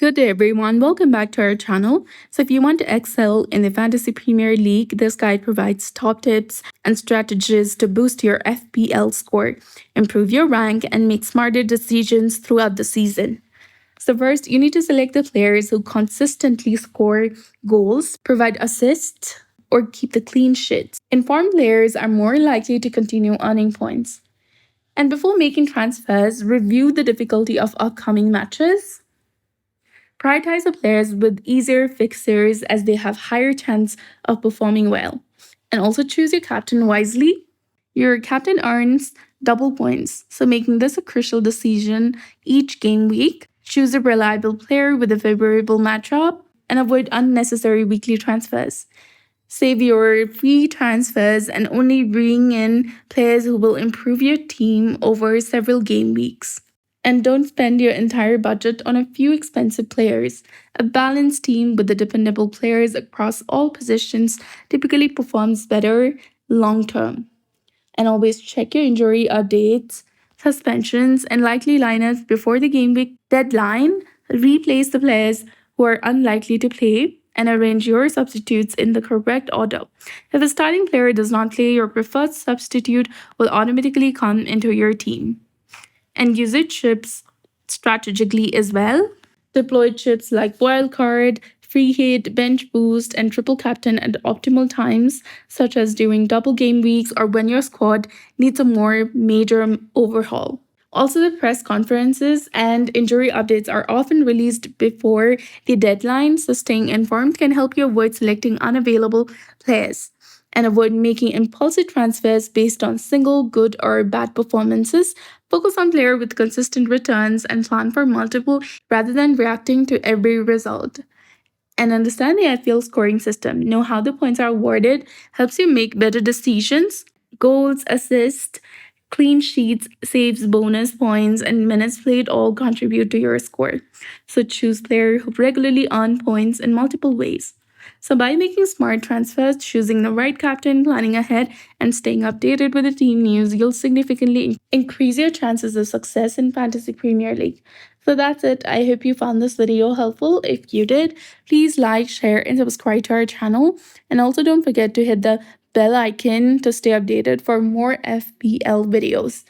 Good day, everyone. Welcome back to our channel. So, if you want to excel in the Fantasy Premier League, this guide provides top tips and strategies to boost your FPL score, improve your rank, and make smarter decisions throughout the season. So, first, you need to select the players who consistently score goals, provide assists, or keep the clean sheets. Informed players are more likely to continue earning points. And before making transfers, review the difficulty of upcoming matches. Prioritize the players with easier fixtures as they have higher chance of performing well. And also choose your captain wisely. Your captain earns double points, so making this a crucial decision each game week. Choose a reliable player with a favorable matchup and avoid unnecessary weekly transfers. Save your free transfers and only bring in players who will improve your team over several game weeks. And don't spend your entire budget on a few expensive players. A balanced team with the dependable players across all positions typically performs better long term. And always check your injury updates, suspensions, and likely lineups before the game week deadline. Replace the players who are unlikely to play and arrange your substitutes in the correct order. If a starting player does not play, your preferred substitute will automatically come into your team. And usage chips strategically as well. Deploy chips like wildcard, free hit, bench boost, and triple captain at optimal times, such as during double game weeks or when your squad needs a more major overhaul. Also, the press conferences and injury updates are often released before the deadline, so staying informed can help you avoid selecting unavailable players and avoid making impulsive transfers based on single good or bad performances. Focus on player with consistent returns and plan for multiple rather than reacting to every result. And understand the FPL scoring system. Know how the points are awarded helps you make better decisions. Goals, assists, clean sheets, saves, bonus points, and minutes played all contribute to your score. So choose players who regularly earn points in multiple ways. So, by making smart transfers, choosing the right captain, planning ahead, and staying updated with the team news, you'll significantly increase your chances of success in Fantasy Premier League. So, that's it. I hope you found this video helpful. If you did, please like, share, and subscribe to our channel. And also, don't forget to hit the bell icon to stay updated for more FPL videos.